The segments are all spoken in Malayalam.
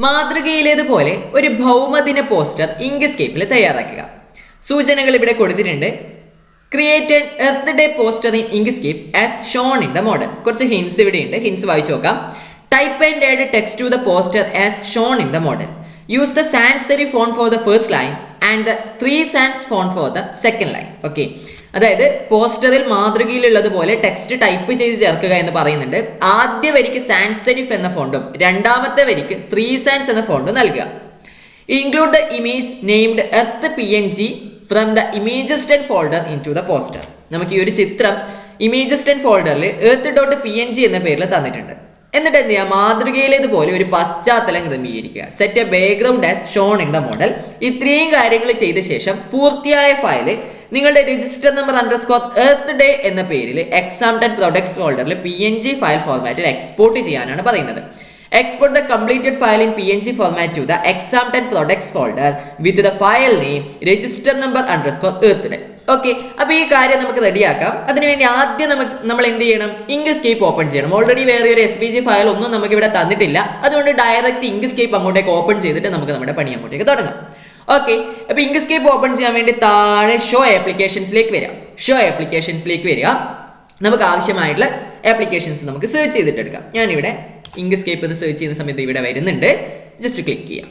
മാതൃകയിലേതുപോലെ ഒരു ഭൗമദിന പോസ്റ്റർ ഇങ്ക്സ്കേപ്പിൽ തയ്യാറാക്കുക. സൂചനകൾ ഇവിടെ കൊടുത്തിട്ടുണ്ട്. Create an earth day poster in Inkscape as shown in the model. കുറച്ച് ഹിൻസ് ഇവിടെ ഉണ്ട്, ഹിൻസ് വായിച്ചു നോക്കാം. Type and add text to the poster as shown in the model. Use the sans serif font for the first line and the free sans font for the second line. Okay, അതായത് പോസ്റ്ററിൽ മാതൃകയിലുള്ളതുപോലെ ടെക്സ്റ്റ് ടൈപ്പ് ചെയ്ത് ചേർക്കുക എന്ന് പറയുന്നുണ്ട്. ആദ്യ വരിക്ക് സാൻസ് സെറിഫ് എന്ന ഫോണ്ടും രണ്ടാമത്തെ വരിക്ക് ഫ്രീ സാൻസ് എന്ന ഫോണ്ടും നൽകുക. Include the image named earth PNG from the images 10 folder into the poster. നമുക്ക് ഈ ഒരു ചിത്രം ഇമേജസ് 10 ഫോൾഡറിൽ earth.png എന്ന പേരിൽ തന്നിട്ടുണ്ട്. എന്നിട്ട് എന്ത് ചെയ്യുക, മാതൃകയിലേതുപോലെ ഒരു പശ്ചാത്തലം ക്രമീകരിക്കുക. Set A background as shown in the model. ഇത്രയും കാര്യങ്ങൾ ചെയ്ത ശേഷം പൂർത്തിയായ ഫയല് നിങ്ങളുടെ രജിസ്റ്റർ നമ്പർ _earth day എന്ന പേരിൽ exam10 products ഫോൾഡറിൽ PNG ഫയൽ ഫോർമാറ്റിൽ എക്സ്പോർട്ട് ചെയ്യാനാണ് പറയുന്നത്. Export the completed file in PNG format to the exam10 products folder with the file name register number _earth day. Okay, അപ്പൊ ഈ കാര്യം നമുക്ക് റെഡിയാക്കാം. അതിനുവേണ്ടി ആദ്യം നമ്മൾ എന്ത് ചെയ്യണം, ഇങ്ക്സ്കേപ്പ് ഓപ്പൺ ചെയ്യണം. ഓൾറെഡി വേറെ ഒരു SVG ഫയൽ ഒന്നും നമുക്ക് ഇവിടെ തന്നിട്ടില്ല. അതുകൊണ്ട് ഡയറക്റ്റ് ഇങ്ക്സ്കേപ്പ് അങ്ങോട്ടേക്ക് ഓപ്പൺ ചെയ്തിട്ട് നമുക്ക് നമ്മുടെ പണി അങ്ങോട്ടേക്ക് തുടങ്ങാം. ഓക്കെ, അപ്പൊ ഇങ്ക്സ്കേപ്പ് ഓപ്പൺ ചെയ്യാൻ വേണ്ടി താഴെ ഷോ ആപ്ലിക്കേഷൻസിലേക്ക് വരാം. ഷോ ആപ്ലിക്കേഷൻസിലേക്ക് വരിക. നമുക്ക് ആവശ്യമായിട്ടുള്ള ആപ്ലിക്കേഷൻസ് നമുക്ക് സെർച്ച് ചെയ്തിട്ട് എടുക്കാം. ഞാനിവിടെ ഇങ്ക്സ്കേപ്പ് എന്ന് സെർച്ച് ചെയ്യുന്ന സമയത്ത് ഇവിടെ വരുന്നുണ്ട്. ജസ്റ്റ് ക്ലിക്ക് ചെയ്യാം.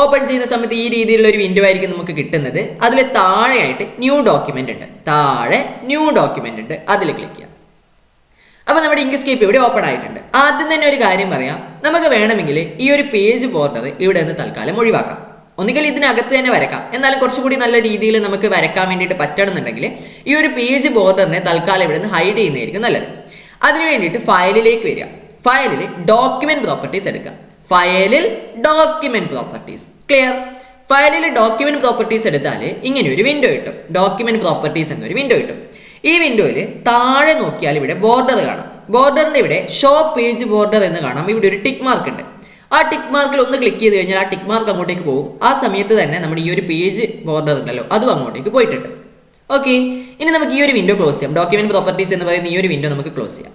ഓപ്പൺ ചെയ്യുന്ന സമയത്ത് ഈ രീതിയിലുള്ള ഒരു വിൻഡോ ആയിരിക്കും നമുക്ക് കിട്ടുന്നത്. അതിൽ താഴെയായിട്ട് ന്യൂ ഡോക്യുമെന്റ് ഉണ്ട്. താഴെ ന്യൂ ഡോക്യുമെന്റ് ഉണ്ട്, അതിൽ ക്ലിക്ക് ചെയ്യാം. അപ്പൊ നമ്മുടെ ഇങ്ക്സ്കേപ്പ് ഇവിടെ ഓപ്പൺ ആയിട്ടുണ്ട്. ആദ്യം തന്നെ ഒരു കാര്യം പറയാം, നമുക്ക് വേണമെങ്കിൽ ഈ ഒരു പേജ് ബോർഡർ ഇവിടെ നിന്ന് തൽക്കാലം ഒഴിവാക്കാം. ഒന്നുകിൽ ഇതിനകത്ത് തന്നെ വരക്കാം, എന്നാലും കുറച്ചുകൂടി നല്ല രീതിയിൽ നമുക്ക് വരക്കാൻ വേണ്ടിയിട്ട് പറ്റണമെന്നുണ്ടെങ്കിൽ ഈ ഒരു പേജ് ബോർഡറിനെ തൽക്കാലം ഇവിടെ നിന്ന് ഹൈഡ് ചെയ്യുന്നതായിരിക്കും നല്ലത്. അതിനു വേണ്ടിയിട്ട് ഫയലിലേക്ക് വരിക. ഫയലിൽ ഡോക്യുമെന്റ് പ്രോപ്പർട്ടീസ് എടുക്കുക. ഫയലിൽ ഡോക്യുമെന്റ് പ്രോപ്പർട്ടീസ്, ക്ലിയർ. ഫയലിൽ ഡോക്യുമെന്റ് പ്രോപ്പർട്ടീസ് എടുത്താൽ ഇങ്ങനെ ഒരു വിൻഡോ കിട്ടും. ഡോക്യുമെന്റ് പ്രോപ്പർട്ടീസ് എന്നൊരു വിൻഡോ കിട്ടും. ഈ വിൻഡോയിൽ താഴെ നോക്കിയാൽ ഇവിടെ ബോർഡർ കാണാം. ബോർഡറിന്റെ ഇവിടെ ഷോ പേജ് ബോർഡർ എന്ന് കാണാം. ഇവിടെ ഒരു ടിക്ക് മാർക്ക് ഉണ്ട്. ആ ടിക്ക് മാർക്കിൽ ഒന്ന് ക്ലിക്ക് ചെയ്ത് കഴിഞ്ഞാൽ ആ ടിക്ക് മാർക്ക് അങ്ങോട്ടേക്ക് പോകും. ആ സമയത്ത് തന്നെ നമ്മുടെ ഈ ഒരു പേജ് ബോർഡർ ഉണ്ടല്ലോ, അതും അങ്ങോട്ടേക്ക് പോയിട്ടുണ്ട്. ഓക്കെ, ഇനി നമുക്ക് ഈ ഒരു വിൻഡോ ക്ലോസ് ചെയ്യാം. ഡോക്യുമെന്റ് പ്രോപ്പർട്ടീസ് എന്ന് പറയുന്ന ഈ ഒരു വിൻഡോ നമുക്ക് ക്ലോസ് ചെയ്യാം.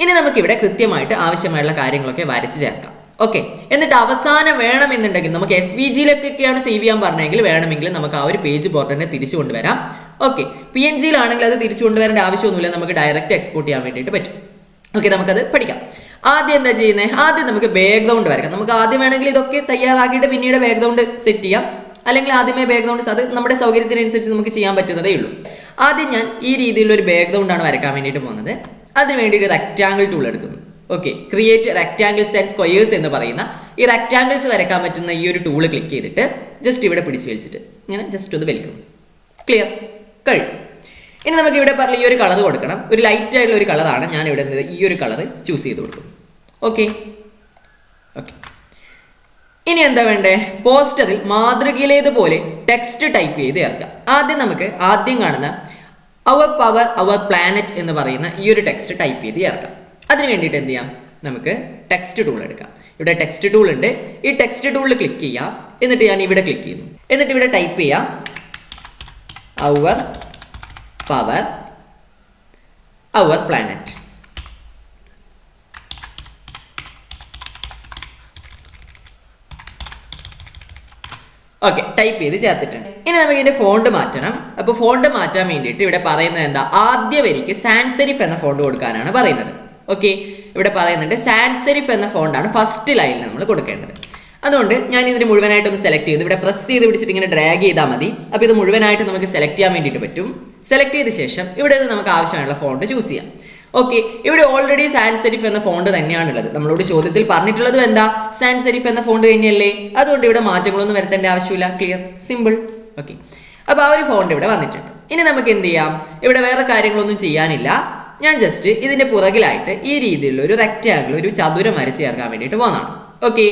ഇനി നമുക്ക് ഇവിടെ കൃത്യമായിട്ട് ആവശ്യമായുള്ള കാര്യങ്ങളൊക്കെ വരച്ച് ചേർക്കാം. ഓക്കെ, എന്നിട്ട് അവസാനം വേണമെന്നുണ്ടെങ്കിൽ നമുക്ക് SVGയിലൊക്കെയാണ് സേവ് ചെയ്യാൻ പറഞ്ഞെങ്കിൽ വേണമെങ്കിൽ നമുക്ക് ആ ഒരു പേജ് ബോർഡറിനെ തിരിച്ചു കൊണ്ടുവരാം. ഓക്കെ, PNGയിലാണെങ്കിൽ അത് തിരിച്ചു കൊണ്ടുവരേണ്ട ആവശ്യമൊന്നുമില്ല, നമുക്ക് ഡയറക്റ്റ് എക്സ്പോർട്ട് ചെയ്യാൻ വേണ്ടിയിട്ട് പറ്റും. ഓക്കെ, നമുക്കത് പഠിക്കാം. ആദ്യം എന്താ ചെയ്യുന്നത്, ആദ്യം നമുക്ക് ബാക്ക്ഗ്രൗണ്ട് വരയ്ക്കാം. നമുക്ക് ആദ്യം വേണമെങ്കിൽ ഇതൊക്കെ തയ്യാറാക്കിയിട്ട് പിന്നീട് ബാക്ക്ഗ്രൗണ്ട് സെറ്റ് ചെയ്യാം, അല്ലെങ്കിൽ ആദ്യമേ ബാക്ക്ഗ്രൗണ്ട് അത് നമ്മുടെ സൗകര്യത്തിനനുസരിച്ച് നമുക്ക് ചെയ്യാൻ പറ്റുന്നതേ ഉള്ളൂ. ആദ്യം ഞാൻ ഈ രീതിയിലുള്ള ഒരു ബാക്ക്ഗ്രൗണ്ടാണ് വരയ്ക്കാൻ വേണ്ടിയിട്ട് പോകുന്നത്. അതിന് വേണ്ടിയിട്ട് റെക്റ്റാങ്കിൾ ടൂൾ എടുക്കുന്നു. Okay, create rectangles and squares എന്ന് പറയുന്ന ഈ റെക്റ്റാങ്കിൾസ് വരയ്ക്കാൻ പറ്റുന്ന ഈ ഒരു ടൂള് ക്ലിക്ക് ചെയ്തിട്ട് ജസ്റ്റ് ഇവിടെ പിടിച്ച് വലിച്ചിട്ട് ഇങ്ങനെ ജസ്റ്റ് ഒന്ന് വലിക്കുന്നു. ക്ലിയർ, കഴിഞ്ഞു. ഇനി നമുക്ക് ഇവിടെ പറഞ്ഞ ഈ ഒരു കളർ കൊടുക്കണം. ഒരു ലൈറ്റ് ആയിട്ടുള്ള ഒരു കളറാണ്. ഞാൻ ഇവിടെ ഈ ഒരു കളർ ചൂസ് ചെയ്ത് കൊടുക്കും. ഓക്കെ ഓക്കെ, ഇനി എന്താ വേണ്ടേ, പോസ്റ്ററിൽ മാതൃകയിലേതുപോലെ ടെക്സ്റ്റ് ടൈപ്പ് ചെയ്ത് ചേർക്കാം. ആദ്യം കാണുന്ന അവർ പവർ അവർ പ്ലാനറ്റ് എന്ന് പറയുന്ന ഈ ഒരു ടെക്സ്റ്റ് ടൈപ്പ് ചെയ്ത് ചേർക്കാം. അതിന് വേണ്ടിയിട്ട് എന്ത് ചെയ്യാം, നമുക്ക് ടെക്സ്റ്റ് ടൂൾ എടുക്കാം. ഇവിടെ ടെക്സ്റ്റ് ടൂൾ ഉണ്ട്. ഈ ടെക്സ്റ്റ് ടൂളിൽ ക്ലിക്ക് ചെയ്യാം. എന്നിട്ട് ഞാൻ ഇവിടെ ക്ലിക്ക് ചെയ്യുന്നു. എന്നിട്ട് ഇവിടെ ടൈപ്പ് ചെയ്യാം our power our planet. Okay, type ചെയ്ത് ചേർത്തിട്ടുണ്ട്. ഇനി നമുക്ക് ഇതിന്റെ ഫോണ്ട് മാറ്റണം. അപ്പോൾ ഫോണ്ട് മാറ്റാൻ വേണ്ടിയിട്ട് ഇവിടെ പറയുന്നത് എന്താ, ആദ്യ വരിക്ക് സാൻസ് സെറിഫ് എന്ന ഫോണ്ട് കൊടുക്കാനാണ് പറയുന്നത്. ഓക്കെ, ഇവിടെ പറയുന്നുണ്ട് സാൻസ് സെറിഫ് എന്ന ഫോണ്ടാണ് ഫസ്റ്റ് ലൈനിൽ നമ്മൾ കൊടുക്കേണ്ടത്. അതുകൊണ്ട് ഞാൻ ഇതിന് മുഴുവനായിട്ടൊന്ന് സെലക്ട് ചെയ്തു. ഇവിടെ പ്രസ് ചെയ്ത് പിടിച്ചിട്ട് ഇങ്ങനെ ഡ്രാഗ് ചെയ്താൽ മതി. അപ്പോൾ ഇത് മുഴുവനായിട്ട് നമുക്ക് സെലക്ട് ചെയ്യാൻ വേണ്ടിയിട്ട് പറ്റും. സെലക്ട് ചെയ്ത ശേഷം ഇവിടെ നമുക്ക് ആവശ്യമായുള്ള ഫോണ്ട് ചൂസ് ചെയ്യാം. ഓക്കെ, ഇവിടെ ഓൾറെഡി സാൻസ് സെറിഫ് എന്ന ഫോണ്ട് തന്നെയാണുള്ളത്. നമ്മളോട് ചോദ്യത്തിൽ പറഞ്ഞിട്ടുള്ളതും എന്താ, സാൻസ് സെറിഫ് എന്ന ഫോണ്ട് തന്നെയല്ലേ. അതുകൊണ്ട് ഇവിടെ മാറ്റങ്ങളൊന്നും വരുത്തേണ്ട ആവശ്യമില്ല. Clear, simple. ഓക്കെ, അപ്പോൾ ആ ഒരു ഫോണ്ട് ഇവിടെ വന്നിട്ടുണ്ട്. ഇനി നമുക്ക് എന്ത് ചെയ്യാം, ഇവിടെ വേറെ കാര്യങ്ങളൊന്നും ചെയ്യാനില്ല. ഞാൻ ജസ്റ്റ് ഇതിന്റെ പുറകിലായിട്ട് ഈ രീതിയിലുള്ള ഒരു റെക്റ്റാങ്കിൾ, ഒരു ചതുരം വരച്ച് ചേർക്കാൻ വേണ്ടിയിട്ട് പോകുന്നതാണ്. ഓക്കെ,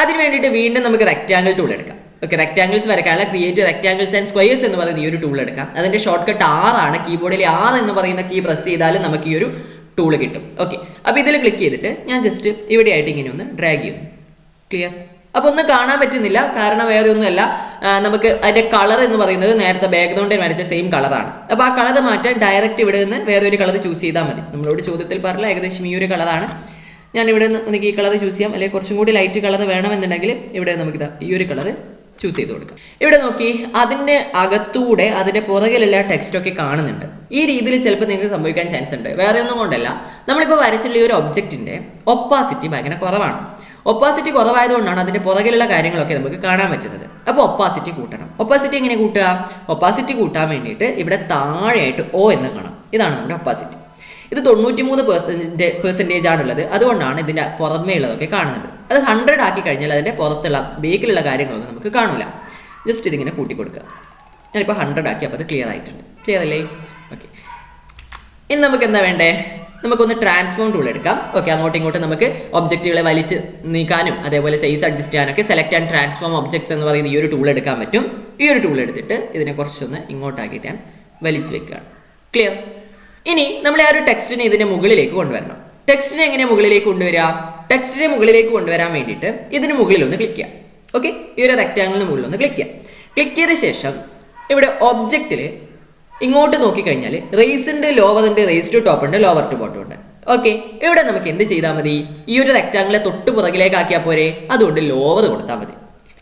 അതിന് വേണ്ടിയിട്ട് വീണ്ടും നമുക്ക് റെക്റ്റാങ്കിൾ ടൂൾ എടുക്കാം. ഓക്കെ, റെക്റ്റാങ്കിൾസ് വരക്കാനുള്ള ക്രിയേറ്റ് റെക്റ്റാങ്കിൾസ് ആൻഡ് സ്ക്വയേഴ്സ് എന്ന് പറയുന്ന ഈ ഒരു ടൂൾ എടുക്കാം. അതിന്റെ ഷോർട്ട് കട്ട് 6 ആണ്. കീബോർഡിൽ 6 എന്ന് പറയുന്ന കീ പ്രസ് ചെയ്താലും നമുക്ക് ഈ ഒരു ടൂൾ കിട്ടും. ഓക്കെ, അപ്പോൾ ഇതിൽ ക്ലിക്ക് ചെയ്തിട്ട് ഞാൻ ജസ്റ്റ് ഇവിടെ ആയിട്ട് ഇങ്ങനെ ഒന്ന് ഡ്രാഗ് ചെയ്യും. ക്ലിയർ, അപ്പോൾ ഒന്നും കാണാൻ പറ്റുന്നില്ല, കാരണം വേറെ ഒന്നുമല്ല, നമുക്ക് അതിന്റെ കളർ എന്ന് പറയുന്നത് നേരത്തെ ബാക്ക്ഗ്രൗണ്ടിൽ വരച്ച സെയിം കളറാണ്. അപ്പോൾ ആ കളർ മാറ്റാൻ ഡയറക്റ്റ് ഇവിടെ നിന്ന് വേറെ ഒരു കളർ ചൂസ് ചെയ്താൽ മതി. നമ്മളോട് ചോദ്യത്തിൽ പറഞ്ഞ ഏകദേശം ഈ ഒരു കളറാണ് ഞാനിവിടെ എനിക്ക് ഈ കളർ ചൂസ് ചെയ്യാം, അല്ലെങ്കിൽ കുറച്ചും കൂടി ലൈറ്റ് കളർ വേണമെന്നുണ്ടെങ്കിൽ ഇവിടെ നമുക്കിതാ ഈ ഒരു കളർ ചൂസ് ചെയ്ത് കൊടുക്കാം. ഇവിടെ നോക്കി അതിൻ്റെ അകത്തൂടെ അതിൻ്റെ പുറകിലെല്ലാം ടെക്സ്റ്റൊക്കെ കാണുന്നുണ്ട്. ഈ രീതിയിൽ ചിലപ്പോൾ നിങ്ങൾക്ക് സംഭവിക്കാൻ ചാൻസ് ഉണ്ട്. വേറെ ഒന്നും കൊണ്ടല്ല, നമ്മളിപ്പോൾ വരച്ചിട്ടുള്ള ഈ ഒരു ഒബ്ജക്റ്റിൻ്റെ ഒപ്പാസിറ്റി ഭയങ്കര കുറവാണ്. ഒപ്പാസിറ്റി കുറവായതുകൊണ്ടാണ് അതിൻ്റെ പുറകിലുള്ള കാര്യങ്ങളൊക്കെ നമുക്ക് കാണാൻ പറ്റുന്നത്. അപ്പോൾ ഒപ്പാസിറ്റി കൂട്ടണം. ഒപ്പാസിറ്റി എങ്ങനെ കൂട്ടുക? ഒപ്പാസിറ്റി കൂട്ടാൻ വേണ്ടിയിട്ട് ഇവിടെ താഴെയായിട്ട് O എന്ന് കാണാം. ഇതാണ് നമ്മുടെ ഒപ്പാസിറ്റി. ഇത് 93% ആണുള്ളത്. അതുകൊണ്ടാണ് ഇതിൻ്റെ പുറമേ ഉള്ളതൊക്കെ കാണുന്നത്. അത് 100 ആക്കി കഴിഞ്ഞാൽ അതിൻ്റെ പുറത്തുള്ള ബേക്കിലുള്ള കാര്യങ്ങളൊന്നും നമുക്ക് കാണില്ല. ജസ്റ്റ് ഇതിങ്ങനെ കൂട്ടി കൊടുക്കുക. ഞാനിപ്പോൾ 100 ആക്കി, അപ്പോൾ അത് ക്ലിയർ ആയിട്ടുണ്ട്. ക്ലിയർ അല്ലേ? ഓക്കെ, ഇനി നമുക്ക് എന്താ വേണ്ടേ? നമുക്കൊന്ന് ട്രാൻസ്ഫോം ടൂൾ എടുക്കാം. ഓക്കെ, അങ്ങോട്ടും ഇങ്ങോട്ടും നമുക്ക് ഒബ്ജക്റ്റുകളെ വലിച്ച് നീക്കാനും അതേപോലെ സൈസ് അഡ്ജസ്റ്റ് ചെയ്യാനൊക്കെ സെലക്ട് ആൻഡ് ട്രാൻസ്ഫോം ഒബ്ജക്ട്സ് എന്ന് പറയുന്ന ഈ ഒരു ടൂൾ എടുക്കാൻ പറ്റും. ഈ ഒരു ടൂൾ എടുത്തിട്ട് ഇതിനെ കുറച്ചൊന്ന് ഇങ്ങോട്ടാക്കിയിട്ട് ഞാൻ വലിച്ചു വെക്കുകയാണ്. ക്ലിയർ? ഇനി നമ്മൾ ആ ഒരു ടെക്സ്റ്റിനെ ഇതിൻ്റെ മുകളിലേക്ക് കൊണ്ടുവരണം. ടെക്സ്റ്റിനെ എങ്ങനെ മുകളിലേക്ക് കൊണ്ടുവരിക? ടെക്സ്റ്റിനെ മുകളിലേക്ക് കൊണ്ടുവരാൻ വേണ്ടിയിട്ട് ഇതിന് മുകളിൽ ഒന്ന് ക്ലിക്ക് ചെയ്യാം. ഓക്കെ, ഈ ഒരു റെക്റ്റാങ്കിളിന് മുകളിൽ ഒന്ന് ക്ലിക്ക് ചെയ്യാം. ക്ലിക്ക് ചെയ്ത ശേഷം ഇവിടെ ഒബ്ജക്റ്റിൽ ഇങ്ങോട്ട് നോക്കിക്കഴിഞ്ഞാൽ റേസ് ഉണ്ട്, ലോവർ ഉണ്ട്, റേസ് ടു ടോപ്പ് ഉണ്ട്, ലോവർ ടു ബോട്ടം ഉണ്ട്. ഓക്കെ, ഇവിടെ നമുക്ക് എന്ത് ചെയ്താൽ മതി? ഈ ഒരു റെക്റ്റാങ്കിളെ തൊട്ട് പുറകിലേക്ക് ആക്കിയാൽ പോരെ? അതുകൊണ്ട് ലോവർ കൊടുത്താൽ മതി.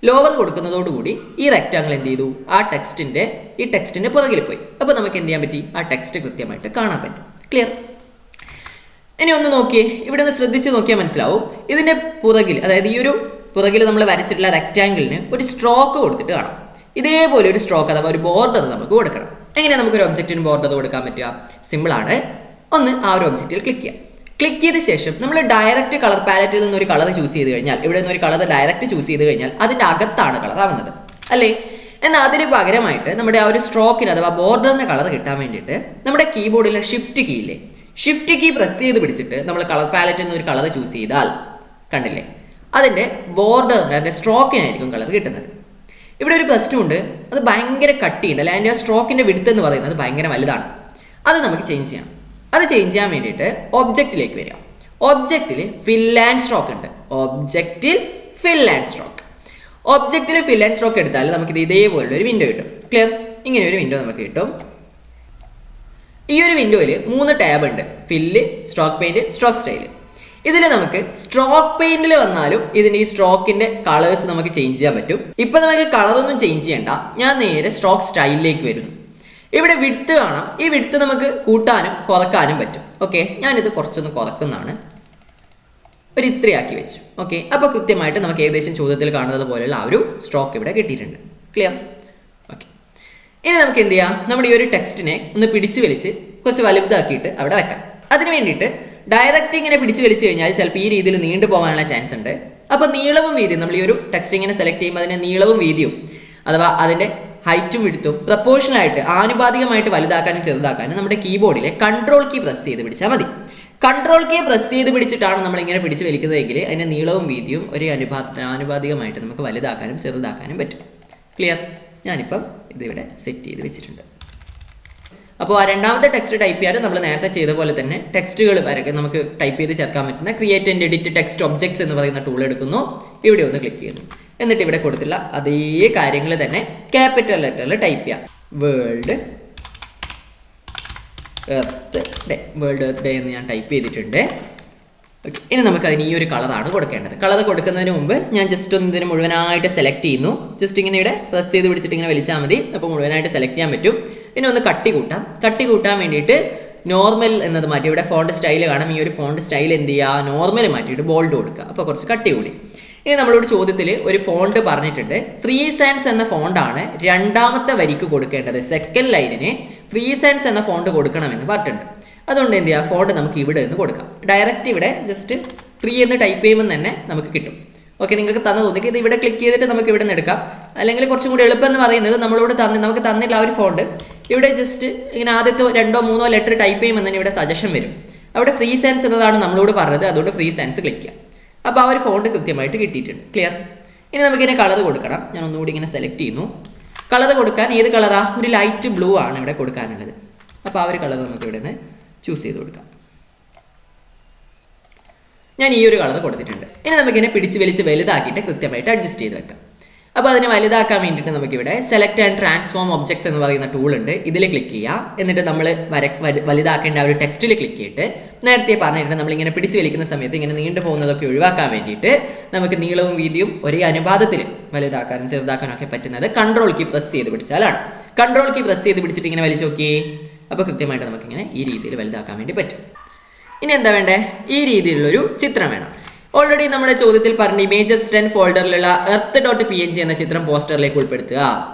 ലോവർ കൊടുക്കുന്നതോടുകൂടി ഈ റെക്റ്റാങ്കിൾ എന്ത് ചെയ്തു? ആ ടെക്സ്റ്റിന്റെ പുറകിൽ പോയി. അപ്പോൾ നമുക്ക് എന്ത് ചെയ്യാൻ പറ്റി? ആ ടെക്സ്റ്റ് കൃത്യമായിട്ട് കാണാൻ പറ്റും. ക്ലിയർ? ഇനി ഒന്ന് നോക്കിയേ, ഇവിടെ ഒന്ന് ശ്രദ്ധിച്ച് നോക്കിയാൽ മനസ്സിലാവും. ഇതിന്റെ പുറകിൽ, അതായത് ഈ ഒരു പുറകിൽ നമ്മൾ വരച്ചിട്ടുള്ള റെക്റ്റാങ്കിളിന് ഒരു സ്ട്രോക്ക് കൊടുത്തിട്ട് കാണാം. ഇതേപോലെ ഒരു സ്ട്രോക്ക് അഥവാ ഒരു ബോർഡർ നമുക്ക് കൊടുക്കണം. എങ്ങനെയാണ് നമുക്കൊരു ഒബ്ജക്റ്റിന് ബോർഡർ കൊടുക്കാൻ പറ്റുക? സിമ്പിളാണ്. ഒന്ന് ആ ഒരു ഒബ്ജക്റ്റിൽ ക്ലിക്ക് ചെയ്യാം. ക്ലിക്ക് ചെയ്ത ശേഷം നമ്മൾ ഡയറക്റ്റ് കളർ പാലറ്റിൽ നിന്ന് ഒരു കളർ ചൂസ് ചെയ്ത് കഴിഞ്ഞാൽ, ഇവിടെ നിന്ന് ഒരു കളർ ഡയറക്റ്റ് ചൂസ് ചെയ്ത് കഴിഞ്ഞാൽ അതിൻ്റെ അകത്താണ് കളർ ആവുന്നത് അല്ലേ? എന്നാൽ അതിന് പകരമായിട്ട് നമ്മുടെ ആ ഒരു സ്ട്രോക്കിന് അഥവാ ബോർഡറിന് കളർ കിട്ടാൻ വേണ്ടിയിട്ട് നമ്മുടെ കീബോർഡിലെ ഷിഫ്റ്റ് കീ ഇല്ലേ, ഷിഫ്റ്റ് കീ പ്രസ് ചെയ്ത് പിടിച്ചിട്ട് നമ്മൾ കളർ പാലറ്റിൽ നിന്ന് ഒരു കളർ ചൂസ് ചെയ്താൽ കണ്ടില്ലേ, അതിൻ്റെ ബോർഡറിന് അതിൻ്റെ സ്ട്രോക്കിനായിരിക്കും കളർ കിട്ടുന്നത്. ഇവിടെ ഒരു പ്രശ്നം ഉണ്ട്, അത് ഭയങ്കര കട്ടിയുണ്ട് അല്ലെ, അതിൻ്റെ ആ സ്ട്രോക്കിൻ്റെ വിഡ്ത്ത് എന്ന് പറയുന്നത് ഭയങ്കര വലുതാണ്. അത് നമുക്ക് ചേഞ്ച് ചെയ്യണം. അത് ചേഞ്ച് ചെയ്യാൻ വേണ്ടിയിട്ട് ഒബ്ജക്റ്റിലേക്ക് വരിക. ഒബ്ജക്റ്റിൽ ഫിൽ ആൻഡ് സ്ട്രോക്ക് ഉണ്ട്. ഒബ്ജക്റ്റിൽ ഫിൽ ആൻഡ് സ്ട്രോക്ക് എടുത്താൽ നമുക്കിത് ഇതേപോലുള്ള ഒരു വിൻഡോ കിട്ടും. ക്ലിയർ? ഇങ്ങനെ ഒരു വിൻഡോ നമുക്ക് കിട്ടും. ഈ ഒരു വിൻഡോയിൽ 3 ടാബ് ഉണ്ട്: fill, stroke paint, stroke style. ഇതിൽ നമുക്ക് സ്ട്രോക്ക് പെയിന്റിൽ വന്നാലും ഇതിന്റെ ഈ സ്ട്രോക്കിന്റെ കളേഴ്സ് നമുക്ക് ചേഞ്ച് ചെയ്യാൻ പറ്റും. ഇപ്പൊ നമുക്ക് കളറൊന്നും ചേഞ്ച് ചെയ്യണ്ട, ഞാൻ നേരെ സ്ട്രോക്ക് സ്റ്റൈലിലേക്ക് വരുന്നു. ഇവിടെ വിഡ്ത്ത് കാണാം. ഈ വിഡ്ത്ത് നമുക്ക് കൂട്ടാനും കുറക്കാനും പറ്റും. ഓക്കെ, ഞാനിത് കുറച്ചൊന്ന് കുറക്കുന്നതാണ്, ഒരു ഇത്രയാക്കി വെച്ചു. ഓക്കെ, അപ്പോൾ കൃത്യമായിട്ട് നമുക്ക് ഏകദേശം ചോദ്യത്തിൽ കാണുന്നത് പോലെയുള്ള ആ ഒരു സ്ട്രോക്ക് ഇവിടെ കിട്ടിയിട്ടുണ്ട്. ക്ലിയർ? ഓക്കെ, ഇനി നമുക്ക് എന്ത് ചെയ്യാം? നമ്മുടെ ഈ ഒരു ടെക്സ്റ്റിനെ ഒന്ന് പിടിച്ച് വലിച്ച് കുറച്ച് വലുതാക്കിയിട്ട് അവിടെ വെക്കാം. അതിന് വേണ്ടിയിട്ട് ഡയറക്റ്റ് ഇങ്ങനെ പിടിച്ച് വലിച്ചു കഴിഞ്ഞാൽ ചിലപ്പോൾ ഈ രീതിയിൽ നീണ്ടു പോകാനുള്ള ചാൻസ് ഉണ്ട്. അപ്പോൾ നീളവും വീതിയും, നമ്മൾ ഈ ഒരു ടെക്സ്റ്റ് ഇങ്ങനെ സെലക്ട് ചെയ്യുമ്പോൾ അതിൻ്റെ നീളവും വീതിയും അഥവാ അതിൻ്റെ ഹൈറ്റും വിഡ്ത്തും പ്രപ്പോർഷണലായിട്ട് ആനുപാതികമായിട്ട് വലുതാക്കാനും ചെറുതാക്കാനും നമ്മുടെ കീബോർഡിലെ കൺട്രോൾ കീ പ്രസ് ചെയ്ത് പിടിച്ചാൽ മതി. കൺട്രോൾ കീ പ്രസ് ചെയ്ത് പിടിച്ചിട്ടാണ് നമ്മൾ ഇങ്ങനെ പിടിച്ച് വലിക്കുന്നതെങ്കിൽ അതിൻ്റെ നീളവും വീതിയും ഒരു ആനുപാതികമായിട്ട് നമുക്ക് വലുതാക്കാനും ചെറുതാക്കാനും പറ്റും. ക്ലിയർ? ഞാനിപ്പം ഇതിവിടെ സെറ്റ് ചെയ്ത് വെച്ചിട്ടുണ്ട്. അപ്പോൾ ആ രണ്ടാമത്തെ ടെക്സ്റ്റ് ടൈപ്പ് ചെയ്യാൻ നമ്മൾ നേരത്തെ ചെയ്ത പോലെ തന്നെ ടെക്സ്റ്റുകൾ വരെ നമുക്ക് ടൈപ്പ് ചെയ്ത് ചേർക്കാൻ പറ്റുന്ന create and edit text objects എന്ന് പറയുന്ന ടൂൾ എടുക്കുന്നു. ഇവിടെ ഒന്ന് ക്ലിക്ക് ചെയ്യുന്നു. എന്നിട്ട് ഇവിടെ കൊടുത്തുള്ള അതേ കാര്യങ്ങൾ തന്നെ ക്യാപിറ്റൽ ലെറ്ററിൽ ടൈപ്പ് ചെയ്യാം. വേൾഡ് എർത്ത് ഡേ എന്ന് ഞാൻ ടൈപ്പ് ചെയ്തിട്ടുണ്ട്. ഓക്കെ, ഇനി നമുക്ക് അതിന് ഈ ഒരു കളറാണ് കൊടുക്കേണ്ടത്. കളർ കൊടുക്കുന്നതിന് മുമ്പ് ഞാൻ ജസ്റ്റ് ഒന്ന് ഇതിന് മുഴുവനായിട്ട് സെലക്ട് ചെയ്യുന്നു. ജസ്റ്റ് ഇങ്ങനെ ഇവിടെ പ്രസ് ചെയ്ത് പിടിച്ചിട്ട് ഇങ്ങനെ വലിച്ചാൽ മതി. അപ്പോൾ മുഴുവനായിട്ട് സെലക്ട് ചെയ്യാൻ പറ്റും. ഇനി ഒന്ന് കട്ടി കൂട്ടാൻ വേണ്ടിയിട്ട് നോർമൽ എന്നത് മാറ്റി ഇവിടെ ഫോണ്ട് സ്റ്റൈൽ കാണാം. ഈ ഒരു ഫോണ്ട് സ്റ്റൈൽ എന്ത് ചെയ്യുക? നോർമൽ മാറ്റിയിട്ട് ബോൾഡ് കൊടുക്കുക. അപ്പോൾ കുറച്ച് കട്ടി കൂടി. ഇനി നമ്മളോട് ചോദ്യത്തിൽ ഒരു ഫോണ്ട് പറഞ്ഞിട്ടുണ്ട്. ഫ്രീ സാൻസ് എന്ന ഫോണ്ടാണ് രണ്ടാമത്തെ വരിക്ക് കൊടുക്കേണ്ടത്. സെക്കൻഡ് ലൈനിന് ഫ്രീ സാൻസ് എന്ന ഫോണ്ട് കൊടുക്കണമെന്ന് പറഞ്ഞിട്ടുണ്ട്. അതുകൊണ്ട് എന്ത് ചെയ്യുക? ഫോണ്ട് നമുക്ക് ഇവിടെ നിന്ന് കൊടുക്കാം. ഡയറക്റ്റ് ഇവിടെ ജസ്റ്റ് ഫ്രീ എന്ന് ടൈപ്പ് ചെയ്യുമ്പോൾ തന്നെ നമുക്ക് കിട്ടും. ഓക്കെ, നിങ്ങൾക്ക് തോന്നിക്ക് ഇത് ഇവിടെ ക്ലിക്ക് ചെയ്തിട്ട് നമുക്ക് ഇവിടെ നിന്ന് എടുക്കാം. അല്ലെങ്കിൽ കുറച്ചും കൂടി എളുപ്പം എന്ന് പറയുന്നത് നമുക്ക് തന്നില്ല ആ ഒരു ഫോണ്ട് ഇവിടെ ജസ്റ്റ് ഇങ്ങനെ ആദ്യത്തെ 2 or 3 ലെറ്റർ ടൈപ്പ് ചെയ്യുമ്പോൾ തന്നെ ഇവിടെ സജഷൻ വരും. അവിടെ ഫ്രീ സാൻസ് എന്നതാണ് നമ്മളോട് പറഞ്ഞത്. അതുകൊണ്ട് ഫ്രീ സാൻസ് ക്ലിക്ക് ചെയ്യാം. അപ്പോൾ ആ ഒരു ഫോണ്ട് കൃത്യമായിട്ട് കിട്ടിയിട്ടുണ്ട്. ക്ലിയർ? ഇനി നമുക്കിതിനെ കളർ കൊടുക്കണം. ഞാൻ ഒന്നുകൂടി ഇങ്ങനെ സെലക്ട് ചെയ്യുന്നു. കളർ കൊടുക്കാൻ ഏത് കളറാ? ഒരു ലൈറ്റ് ബ്ലൂ ആണ് ഇവിടെ കൊടുക്കാനുള്ളത്. അപ്പോൾ ആ ഒരു കളർ നമുക്ക് ഇവിടെ നിന്ന് ചൂസ് ചെയ്ത് കൊടുക്കാം. ഞാൻ ഈ ഒരു കളർ കൊടുത്തിട്ടുണ്ട്. ഇനി നമുക്കിതിനെ പിടിച്ച് വലിച്ച് വലുതാക്കിയിട്ട് കൃത്യമായിട്ട് അഡ്ജസ്റ്റ് ചെയ്ത് വെക്കാം. അപ്പോൾ അതിനെ വലുതാക്കാൻ വേണ്ടിയിട്ട് നമുക്കിവിടെ സെലക്ട് ആൻഡ് ട്രാൻസ്ഫോം ഒബ്ജക്ട്സ് എന്ന് പറയുന്ന ടൂൾ ഉണ്ട്. ഇതിൽ ക്ലിക്ക് ചെയ്യുക. എന്നിട്ട് നമ്മൾ വലുതാക്കേണ്ട ആ ഒരു ടെക്സ്റ്റിൽ ക്ലിക്ക് ചെയ്തിട്ട് നേരത്തെ പറഞ്ഞിട്ട് നമ്മളിങ്ങനെ പിടിച്ച് വലിക്കുന്ന സമയത്ത് ഇങ്ങനെ നീണ്ടു പോകുന്നതൊക്കെ ഒഴിവാക്കാൻ വേണ്ടിയിട്ട് നമുക്ക് നീളവും വീതിയും ഒരേ അനുപാതത്തിൽ വലുതാക്കാനും ചെറുതാക്കാനും ഒക്കെ പറ്റുന്നത് കൺട്രോൾ കീ പ്രസ് ചെയ്ത് പിടിച്ചാലാണ്. കൺട്രോൾ കീ പ്രസ് ചെയ്ത് പിടിച്ചിട്ട് ഇങ്ങനെ വലിച്ചു നോക്കിയേ. അപ്പോൾ കൃത്യമായിട്ട് നമുക്കിങ്ങനെ ഈ രീതിയിൽ വലുതാക്കാൻ വേണ്ടി പറ്റും. ഇനി എന്താ വേണ്ടേ? ഈ രീതിയിലുള്ളൊരു ചിത്രം വേണം. ഓൾറെഡി നമ്മുടെ ചോദ്യത്തിൽ പറഞ്ഞ ഇമേജസ് 10 ഫോൾഡറിലുള്ള earth.png എന്ന ചിത്രം പോസ്റ്ററിലേക്ക് ഉൾപ്പെടുത്തുക.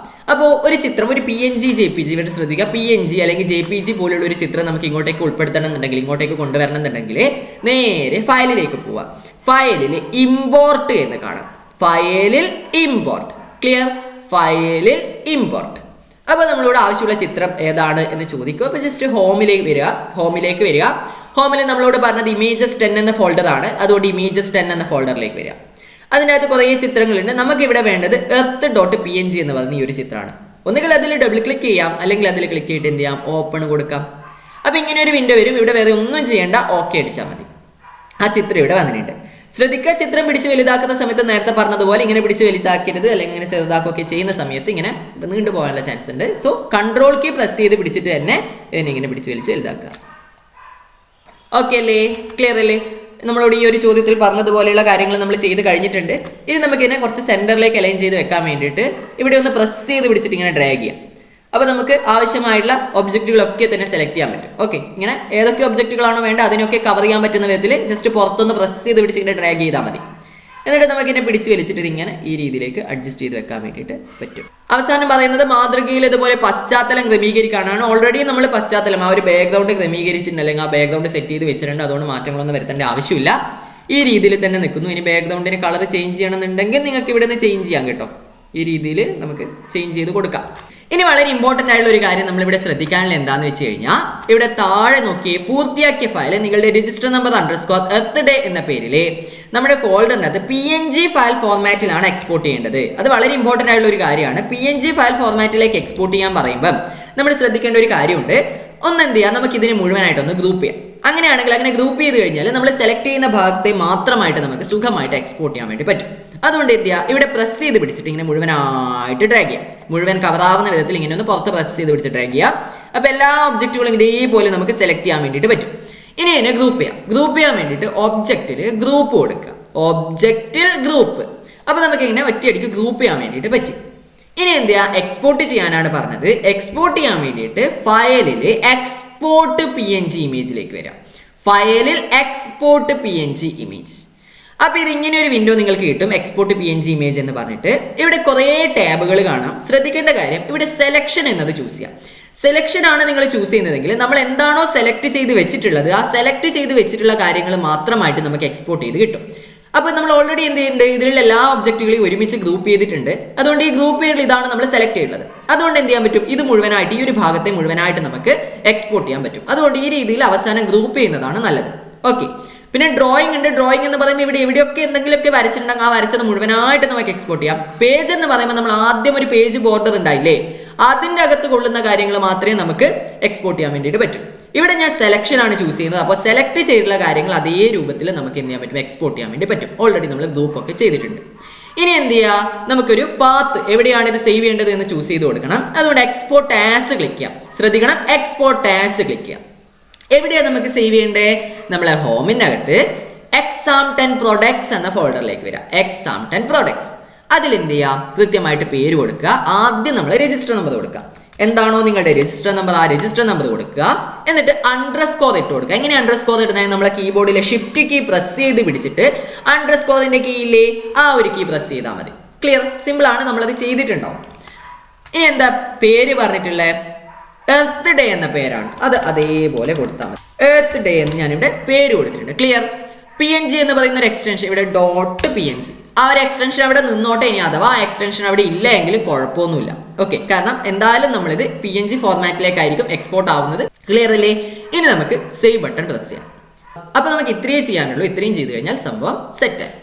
അപ്പോൾ ഒരു ചിത്രം, ഒരു PNG JPG, ഇവിടെ ശ്രദ്ധിക്കുക, PNG അല്ലെങ്കിൽ JPG പോലുള്ള ഒരു ചിത്രം നമുക്ക് ഇങ്ങോട്ടേക്ക് ഉൾപ്പെടുത്തണം എന്നുണ്ടെങ്കിൽ, ഇങ്ങോട്ടേക്ക് കൊണ്ടുവരണം എന്നുണ്ടെങ്കിൽ നേരെ ഫയലിലേക്ക് പോവാം. ഫയലിൽ ഇമ്പോർട്ട് എന്ന് കാണാം. ഫയലിൽ ഇമ്പോർട്ട്. ക്ലിയർ? ഫയലിൽ ഇമ്പോർട്ട്. അപ്പോൾ നമ്മളിവിടെ ആവശ്യമുള്ള ചിത്രം ഏതാണ് എന്ന് ചോദിക്കും. അപ്പോൾ ജസ്റ്റ് ഹോമിലേക്ക് വരിക. ഹോമിൽ നമ്മളോട് പറഞ്ഞത് ഇമേജസ് 10 എന്ന ഫോൾഡറാണ്. അതുകൊണ്ട് ഇമേജസ് 10 എന്ന ഫോൾഡറിലേക്ക് വരിക. അതിനകത്ത് കുറേ ചിത്രങ്ങളുണ്ട്. നമുക്കിവിടെ വേണ്ടത് earth.png എന്ന് പറയുന്ന ഈ ഒരു ചിത്രമാണ്. ഒന്നുകിൽ അതിൽ ഡബിൾ ക്ലിക്ക് ചെയ്യാം, അല്ലെങ്കിൽ അതിൽ ക്ലിക്ക് ചെയ്തിട്ട് എന്ത് ചെയ്യാം, ഓപ്പൺ കൊടുക്കാം. അപ്പോൾ ഇങ്ങനെ ഒരു വിൻഡോ വരും. ഇവിടെ വേറെ ഒന്നും ചെയ്യേണ്ട, ഓക്കെ അടിച്ചാൽ മതി. ആ ചിത്രം ഇവിടെ വന്നിട്ടുണ്ട്. ശ്രദ്ധിക്കുക, ചിത്രം പിടിച്ച് വലുതാക്കുന്ന സമയത്ത് നേരത്തെ പറഞ്ഞതുപോലെ ഇങ്ങനെ പിടിച്ച് വലുതാക്കരുത്, അല്ലെങ്കിൽ ഇങ്ങനെ ചെറുതാക്കുകയൊക്കെ ചെയ്യുന്ന സമയത്ത് ഇങ്ങനെ നീണ്ടു പോകാനുള്ള ചാൻസ് ഉണ്ട്. സോ കൺട്രോൾ കീ പ്രസ് ചെയ്ത് പിടിച്ചിട്ട് തന്നെ ഇതിനെ ഇങ്ങനെ പിടിച്ച് വലിച്ച് വലുതാക്കുക. ഓക്കെ അല്ലേ? ക്ലിയർ അല്ലേ? നമ്മളോട് ഈ ഒരു ചോദ്യത്തിൽ പറഞ്ഞതുപോലെയുള്ള കാര്യങ്ങൾ നമ്മൾ ചെയ്ത് കഴിഞ്ഞിട്ടുണ്ട്. ഇനി നമുക്കിതിനെ കുറച്ച് സെൻറ്ററിലേക്ക് അലൈൻ ചെയ്ത് വെക്കാൻ വേണ്ടിയിട്ട് ഇവിടെ ഒന്ന് പ്രസ് ചെയ്ത് പിടിച്ചിട്ട് ഇങ്ങനെ ഡ്രാഗ് ചെയ്യാം. അപ്പോൾ നമുക്ക് ആവശ്യമായിട്ടുള്ള ഒബ്ജക്റ്റുകളൊക്കെ തന്നെ സെലക്ട് ചെയ്യാൻ പറ്റും. ഓക്കെ, ഇങ്ങനെ ഏതൊക്കെ ഒബ്ജക്റ്റുകളാണോ വേണ്ട അതിനൊക്കെ കവർ ചെയ്യാൻ പറ്റുന്ന വിധത്തിൽ ജസ്റ്റ് പുറത്തൊന്ന് പ്രസ് ചെയ്ത് പിടിച്ച് ഇങ്ങനെ ഡ്രാഗ് ചെയ്താൽ മതി. എന്നിട്ട് നമുക്കിതിനെ പിടിച്ച് വലിച്ചിട്ട് ഇതിങ്ങനെ ഈ രീതിയിലേക്ക് അഡ്ജസ്റ്റ് ചെയ്ത് വെക്കാൻ വേണ്ടിയിട്ട് പറ്റും. അവസാനം പറയുന്നത് മാതൃകയിൽ ഇതുപോലെ പശ്ചാത്തലം ക്രമീകരിക്കാനാണ്. ഓൾറെഡി നമ്മൾ പശ്ചാത്തലം ആ ഒരു ബാക്ക്ഗ്രൗണ്ട് ക്രമീകരിച്ചിട്ടുണ്ട്, അല്ലെങ്കിൽ ആ ബാക്ക്ഗ്രൗണ്ട് സെറ്റ് ചെയ്ത് വെച്ചിട്ടുണ്ട്. അതുകൊണ്ട് മാറ്റങ്ങളൊന്നും വരുത്തേണ്ട ആവശ്യമില്ല. ഈ രീതിയിൽ തന്നെ നിൽക്കുന്നു. ഇനി ബാക്ക്ഗ്രൗണ്ടിന് കളർ ചേഞ്ച് ചെയ്യണമെന്നുണ്ടെങ്കിൽ നിങ്ങൾക്ക് ഇവിടെ നിന്ന് ചേഞ്ച് ചെയ്യാം കേട്ടോ. ഈ രീതിയിൽ നമുക്ക് ചേഞ്ച് ചെയ്ത് കൊടുക്കാം. ഇനി വളരെ ഇമ്പോർട്ടൻ്റ് ആയിട്ടുള്ള ഒരു കാര്യം നമ്മളിവിടെ ശ്രദ്ധിക്കാനുള്ള എന്താണെന്ന് വെച്ച് കഴിഞ്ഞാൽ, ഇവിടെ താഴെ നോക്കി പൂർത്തിയാക്കിയ ഫയൽ നിങ്ങളുടെ രജിസ്റ്റർ നമ്പർ _earthday എന്ന പേരിൽ നമ്മുടെ ഫോൾഡറിനകത്ത് PNG ഫയൽ ഫോർമാറ്റിലാണ് എക്സ്പോർട്ട് ചെയ്യേണ്ടത്. അത് വളരെ ഇമ്പോർട്ടൻ്റ് ആയിട്ടുള്ള ഒരു കാര്യമാണ്. PNG ഫയൽ ഫോർമാറ്റിലേക്ക് എക്സ്പോർട്ട് ചെയ്യാൻ പറയുമ്പം നമ്മൾ ശ്രദ്ധിക്കേണ്ട ഒരു കാര്യമുണ്ട്. എന്ത് ചെയ്യാം, നമുക്ക് ഇതിനെ മുഴുവനായിട്ടൊന്ന് ഗ്രൂപ്പ് ചെയ്യാം. അങ്ങനെയാണെങ്കിൽ അങ്ങനെ ഗ്രൂപ്പ് ചെയ്ത് കഴിഞ്ഞാൽ നമ്മൾ സെലക്ട് ചെയ്യുന്ന ഭാഗത്തെ മാത്രമായിട്ട് നമുക്ക് സുഖമായിട്ട് എക്സ്പോർട്ട് ചെയ്യാൻ വേണ്ടി പറ്റും. അതുകൊണ്ട് എന്ത് ചെയ്യുക, ഇവിടെ പ്രസ് ചെയ്ത് പിടിച്ചിട്ട് ഇങ്ങനെ മുഴുവനായിട്ട് ഡ്രാഗ് ചെയ്യാം. മുഴുവൻ കവറാവുന്ന വിധത്തിൽ ഇങ്ങനെ ഒന്ന് പുറത്ത് പ്രസ് ചെയ്ത് പിടിച്ച് ഡ്രാഗ് ചെയ്യാം. അപ്പോൾ എല്ലാ ഒബ്ജക്റ്റുകളും ഇതേപോലെ നമുക്ക് സെലക്ട് ചെയ്യാൻ വേണ്ടിയിട്ട് പറ്റും. ഇനി ഇതിനെ ഗ്രൂപ്പ് ചെയ്യാം. ഗ്രൂപ്പ് ചെയ്യാൻ വേണ്ടിയിട്ട് ഒബ്ജക്റ്റിൽ ഗ്രൂപ്പ് കൊടുക്കുക. ഒബ്ജക്റ്റിൽ ഗ്രൂപ്പ്. അപ്പോൾ നമുക്ക് ഇങ്ങനെ ഒറ്റയടിക്ക് ഗ്രൂപ്പ് ചെയ്യാൻ വേണ്ടിയിട്ട് പറ്റും. ഇനി എന്ത് ചെയ്യുക, എക്സ്പോർട്ട് ചെയ്യാനാണ് പറഞ്ഞത്. എക്സ്പോർട്ട് ചെയ്യാൻ വേണ്ടിയിട്ട് ഫയലിൽ എക്സ്പോർട്ട് PNG ഇമേജിലേക്ക് വരാം. ഫയലിൽ എക്സ്പോർട്ട് PNG ഇമേജ്. അപ്പോൾ ഇത് ഇങ്ങനെ ഒരു വിൻഡോ നിങ്ങൾക്ക് കിട്ടും, എക്സ്പോർട്ട് PNG ഇമേജ് എന്ന് പറഞ്ഞിട്ട്. ഇവിടെ കുറേ ടാബുകൾ കാണാം. ശ്രദ്ധിക്കേണ്ട കാര്യം, ഇവിടെ സെലക്ഷൻ എന്നത് ചൂസ് ചെയ്യാം. സെലക്ഷൻ ആണ് നിങ്ങൾ ചൂസ് ചെയ്യുന്നതെങ്കിൽ നമ്മൾ എന്താണോ സെലക്ട് ചെയ്ത് വെച്ചിട്ടുള്ളത് ആ സെലക്ട് ചെയ്ത് വെച്ചിട്ടുള്ള കാര്യങ്ങൾ മാത്രമായിട്ട് നമുക്ക് എക്സ്പോർട്ട് ചെയ്ത് കിട്ടും. അപ്പോൾ നമ്മൾ ഓൾറെഡി എന്ത് ചെയ്യുന്നുണ്ട്, ഇതിലുള്ള എല്ലാ ഒബ്ജക്റ്റുകളെയും ഒരുമിച്ച് ഗ്രൂപ്പ് ചെയ്തിട്ടുണ്ട്. അതുകൊണ്ട് ഈ ഗ്രൂപ്പ് ചെയ്യൽ ഇതാണ് നമ്മൾ സെലക്ട് ചെയ്യുന്നത്. അതുകൊണ്ട് എന്ത് ചെയ്യാൻ പറ്റും, ഇത് മുഴുവനായിട്ട് ഈ ഒരു ഭാഗത്തെ മുഴുവനായിട്ട് നമുക്ക് എക്സ്പോർട്ട് ചെയ്യാൻ പറ്റും. അതുകൊണ്ട് ഈ രീതിയിൽ അവസാനം ഗ്രൂപ്പ് ചെയ്യുന്നതാണ് നല്ലത്. ഓക്കെ, പിന്നെ ഡ്രോയിങ് ഉണ്ട്. ഡ്രോയിങ് എന്ന് പറയുമ്പോൾ ഇവിടെ എവിടെയൊക്കെ എന്തെങ്കിലുമൊക്കെ വരച്ചിട്ടുണ്ടെങ്കിൽ ആ വരച്ചത് മുഴുവനായിട്ട് നമുക്ക് എക്സ്പോർട്ട് ചെയ്യാം. പേജ് എന്ന് പറയുമ്പോൾ നമ്മൾ ആദ്യം ഒരു പേജ് ബോർഡർ ഉണ്ടായില്ലേ, അതിൻ്റെ അകത്ത് കൊള്ളുന്ന കാര്യങ്ങൾ മാത്രമേ നമുക്ക് എക്സ്പോർട്ട് ചെയ്യാൻ വേണ്ടിയിട്ട് പറ്റും. ഇവിടെ ഞാൻ സെലക്ഷൻ ആണ് ചൂസ് ചെയ്യുന്നത്. അപ്പോൾ സെലക്ട് ചെയ്തിട്ടുള്ള കാര്യങ്ങൾ അതേ രൂപത്തിൽ നമുക്ക് എന്ത് ചെയ്യാൻ പറ്റും, എക്സ്പോർട്ട് ചെയ്യാൻ വേണ്ടി പറ്റും. ഓൾറെഡി നമ്മൾ ഗ്രൂപ്പ് ഒക്കെ ചെയ്തിട്ടുണ്ട്. ഇനി എന്ത് ചെയ്യുക, നമുക്കൊരു പാത്ത് എവിടെയാണ് ഇത് സേവ് ചെയ്യേണ്ടത് എന്ന് ചൂസ് ചെയ്ത് കൊടുക്കണം. അതുകൊണ്ട് എക്സ്പോർട്ട് ആസ് ക്ലിക്ക് ചെയ്യാം. ശ്രദ്ധിക്കണം, എക്സ്പോർട്ട് ആസ് ക്ലിക്ക് ചെയ്യാം. എവിടെയാണ് നമുക്ക് സേവ് ചെയ്യേണ്ടത്, നമ്മളെ ഹോമിനകത്ത് exam10 products എന്ന ഫോൾഡറിലേക്ക് വരാം. exam10 products. അതിലെന്ത് ചെയ്യാം, കൃത്യമായിട്ട് പേര് കൊടുക്കുക. ആദ്യം നമ്മൾ രജിസ്റ്റർ നമ്പർ കൊടുക്കുക. എന്താണോ നിങ്ങളുടെ രജിസ്റ്റർ നമ്പർ ആ രജിസ്റ്റർ നമ്പർ കൊടുക്കുക. എന്നിട്ട് അണ്ടർസ്കോർ ഇട്ട് കൊടുക്കുക. എങ്ങനെ അണ്ടർസ്കോർ ഇടുന്നത്, നമ്മളെ കീബോർഡിലെ ഷിഫ്റ്റ് കീ പ്രസ് ചെയ്ത് പിടിച്ചിട്ട് അണ്ടർസ്കോറിന്റെ കീയില്ലേ ആ ഒരു കീ പ്രസ് ചെയ്താൽ മതി. ക്ലിയർ? സിമ്പിൾ ആണ്, നമ്മളത് ചെയ്തിട്ടുണ്ടാവും. ഇനി എന്താ പേര് പറഞ്ഞിട്ടുള്ളത്, earthday എന്ന പേരാണ്. അത് അതേപോലെ കൊടുത്താൽ മതി. earthday എന്ന് ഞാനിവിടെ പേര് കൊടുത്തിട്ടുണ്ട്. ക്ലിയർ? PNG എന്ന് പറയുന്ന ഒരു എക്സ്റ്റൻഷൻ ഇവിടെ .png, ആ ഒരു എക്സ്റ്റൻഷൻ അവിടെ നിന്നോട്ടെ. ഇനി അഥവാ ആ എക്സ്റ്റൻഷൻ അവിടെ ഇല്ല എങ്കിലും കുഴപ്പമൊന്നുമില്ല. ഓക്കെ, കാരണം എന്തായാലും നമ്മളിത് PNG ഫോർമാറ്റിലേക്കായിരിക്കും എക്സ്പോർട്ട് ആവുന്നത്. ക്ലിയർ അല്ലേ? ഇനി നമുക്ക് സേവ് ബട്ടൺ പ്രസ് ചെയ്യാം. അപ്പോൾ നമുക്ക് ഇത്രയും ചെയ്യാനുള്ളൂ. ഇത്രയും ചെയ്ത് കഴിഞ്ഞാൽ സംഭവം സെറ്റായി.